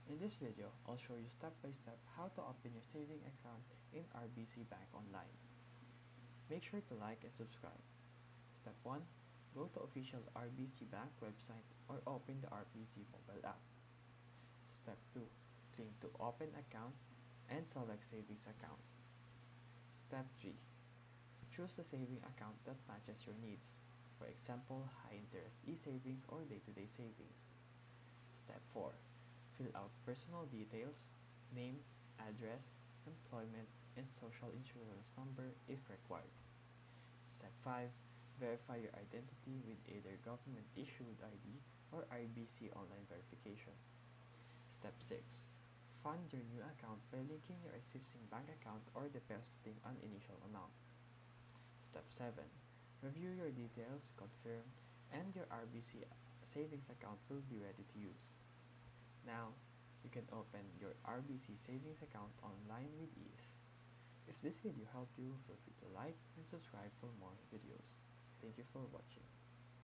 In this video, I'll show you step by step how to open your saving account in RBC Bank online. Make sure to like and subscribe. Step 1. Go to official RBC Bank website or open the RBC mobile app. Step 2. Click to open account and select savings account. Step 3. Choose the saving account that matches your needs. For example, high interest e-savings or day-to-day savings. Step 4. Fill out personal details, name, address, employment, and social insurance number if required. Step 5. Verify your identity with either government-issued ID or RBC online verification. Step 6. Fund your new account by linking your existing bank account or depositing an initial amount. Step 7. Review your details, confirm, and your RBC savings account will be ready to use. Now, you can open your RBC savings account online with ease. If this video helped you, feel free to like and subscribe for more videos. Thank you for watching.